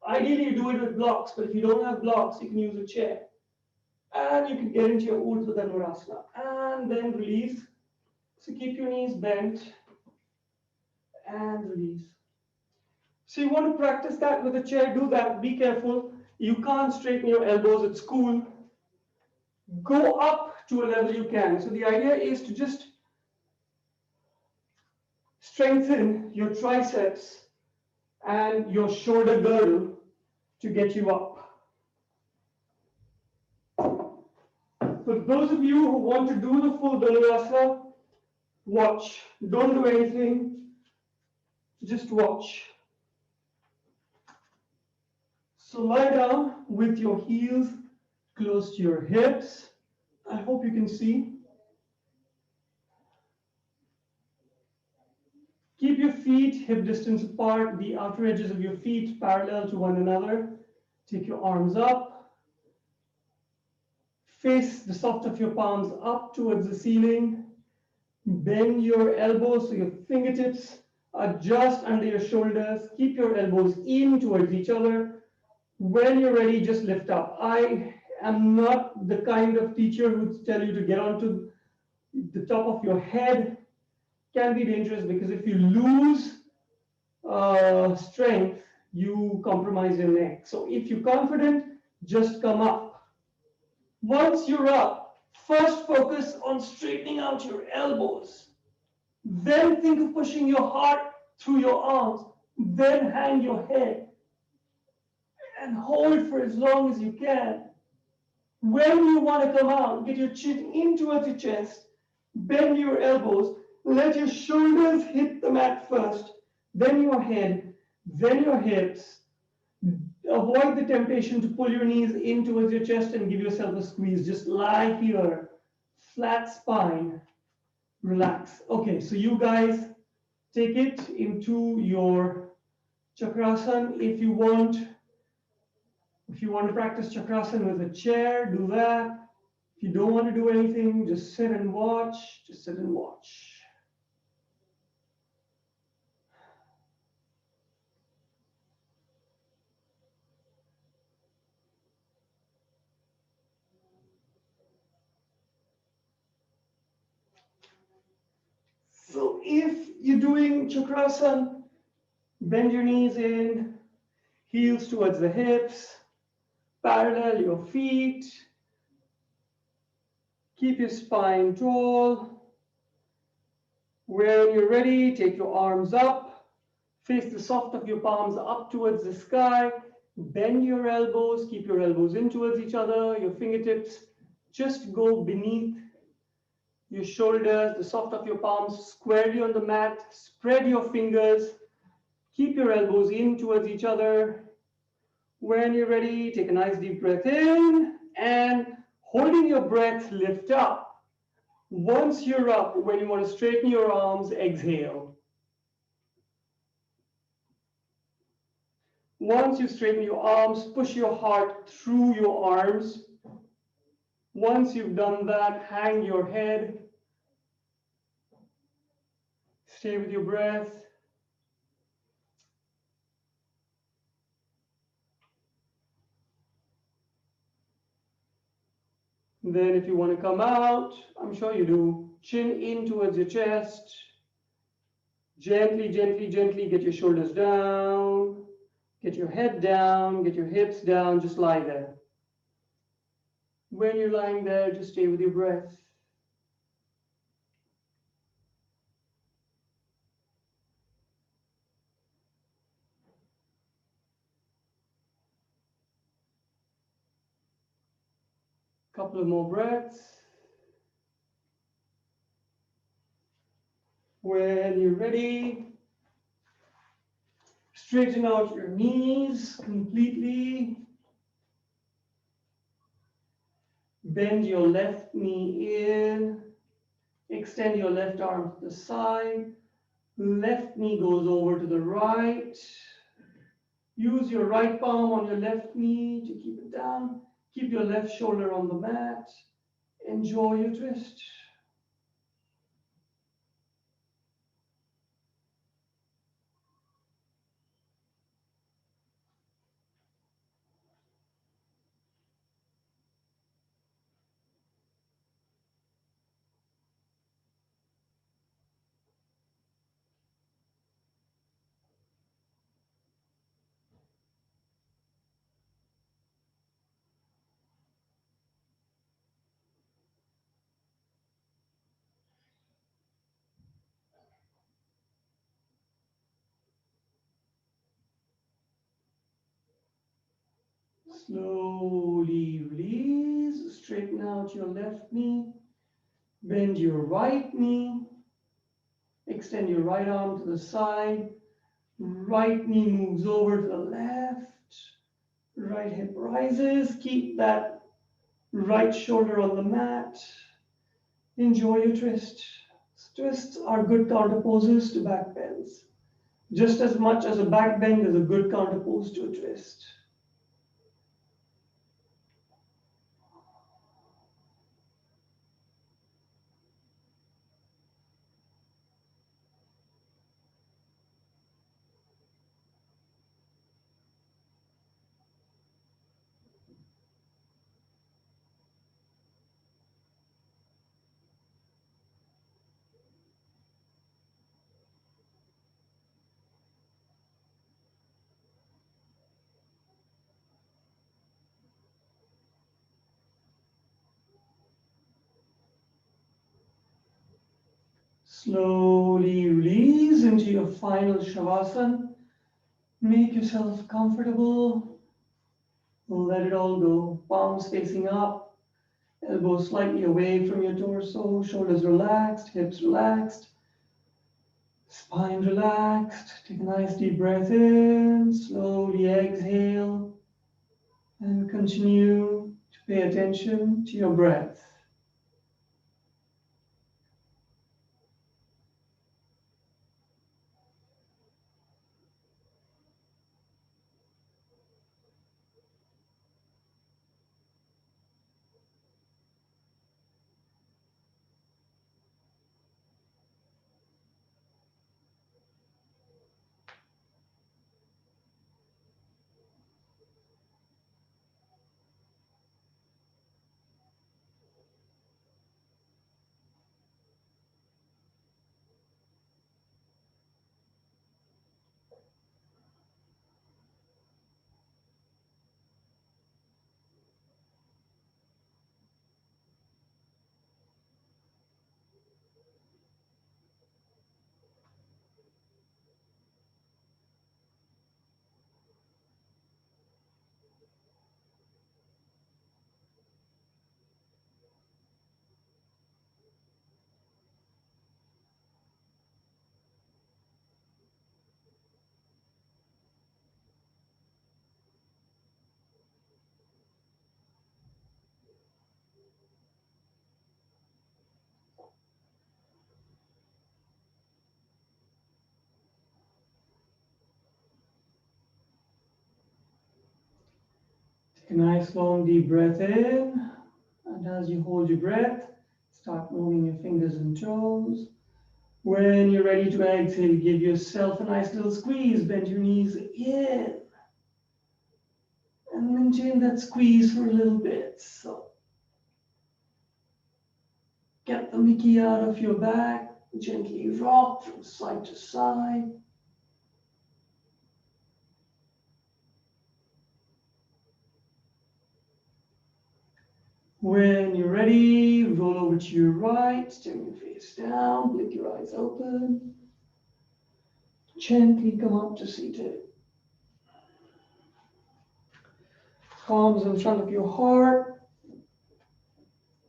Ideally, you do it with blocks, but if you don't have blocks, you can use a chair. And you can get into your Urdhva Dhanurasana. And then release. So keep your knees bent and release. So you want to practice that with a chair, do that. Be careful. You can't straighten your elbows at school. Go up to a level you can. So the idea is to just strengthen your triceps and your shoulder girdle to get you up. For those of you who want to do the full Dhanurasana, watch. Don't do anything. Just watch. So lie down with your heels close to your hips. I hope you can see. Keep your feet hip distance apart, the outer edges of your feet parallel to one another. Take your arms up. Face the soft of your palms up towards the ceiling. Bend your elbows so your fingertips are just under your shoulders. Keep your elbows in towards each other. When you're ready, just lift up. I am not the kind of teacher who would tell you to get onto the top of your head. Can be dangerous because if you lose strength, you compromise your neck. So if you're confident, just come up. Once you're up, first focus on straightening out your elbows. Then think of pushing your heart through your arms. Then hang your head and hold for as long as you can. When you want to come out, get your chin in towards your chest, bend your elbows, let your shoulders hit the mat first, then your head, then your hips. Avoid the temptation to pull your knees in towards your chest and give yourself a squeeze. Just lie here, flat spine, relax. Okay, so you guys take it into your chakrasana. If you want to practice chakrasana with a chair, do that. If you don't want to do anything, just sit and watch. Just sit and watch. So if you're doing chakrasana, bend your knees in, heels towards the hips, Parallel your feet. Keep your spine tall. When you're ready, take your arms up. Face the soft of your palms up towards the sky. Bend your elbows. Keep your elbows in towards each other. Your fingertips just go beneath your shoulders, the soft of your palms squarely on the mat. Spread your fingers. Keep your elbows in towards each other. When you're ready, take a nice deep breath in and holding your breath, lift up. Once you're up, when you want to straighten your arms, exhale. Once you straighten your arms, push your heart through your arms. Once you've done that, hang your head. Stay with your breath. Then if you want to come out, I'm sure you do, chin in towards your chest. Gently, gently, gently get your shoulders down. Get your head down, get your hips down, just lie there. When you're lying there, just stay with your breath. Couple of more breaths. When you're ready, straighten out your knees completely. Bend your left knee in. Extend your left arm to the side. Left knee goes over to the right. Use your right palm on your left knee to keep it down. Keep your left shoulder on the mat. Enjoy your twist. Slowly release. Straighten out your left knee. Bend your right knee. Extend your right arm to the side. Right knee moves over to the left. Right hip rises. Keep that right shoulder on the mat. Enjoy your twist. Twists are good counter poses to back bends. Just as much as a back bend is a good counter pose to a twist. Slowly release into your final Shavasana. Make yourself comfortable. Let it all go. Palms facing up, elbows slightly away from your torso, shoulders relaxed, hips relaxed, spine relaxed. Take a nice deep breath in, slowly exhale, and continue to pay attention to your breath. Take a nice long deep breath in. And as you hold your breath, start moving your fingers and toes. When you're ready to exhale, give yourself a nice little squeeze. Bend your knees in. And maintain that squeeze for a little bit. So get the Mickey out of your back. Gently rock from side to side. When you're ready, roll over to your right, turn your face down, blink your eyes open. Gently come up to seated. Palms in front of your heart.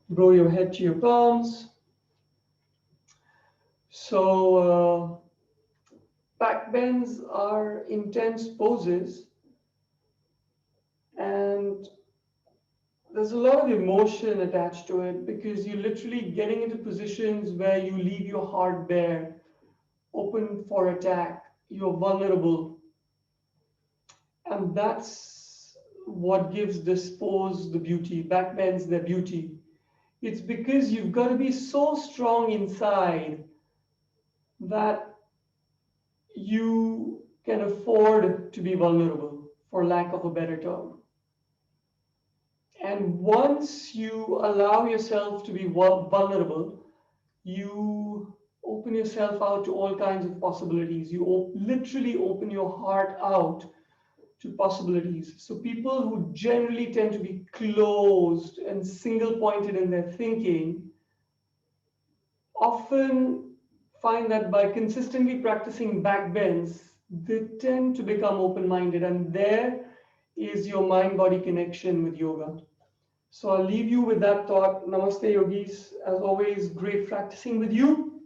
Roll your head to your palms. So back bends are intense poses, and there's a lot of emotion attached to it because you're literally getting into positions where you leave your heart bare, open for attack. You're vulnerable. And that's what gives this pose the beauty, back bends their beauty. It's because you've got to be so strong inside that you can afford to be vulnerable, for lack of a better term. And once you allow yourself to be vulnerable, you open yourself out to all kinds of possibilities. You literally open your heart out to possibilities. So people who generally tend to be closed and single-pointed in their thinking often find that by consistently practicing back bends, they tend to become open-minded, and there is your mind-body connection with yoga. So I'll leave you with that thought. Namaste, yogis. As always, great practicing with you.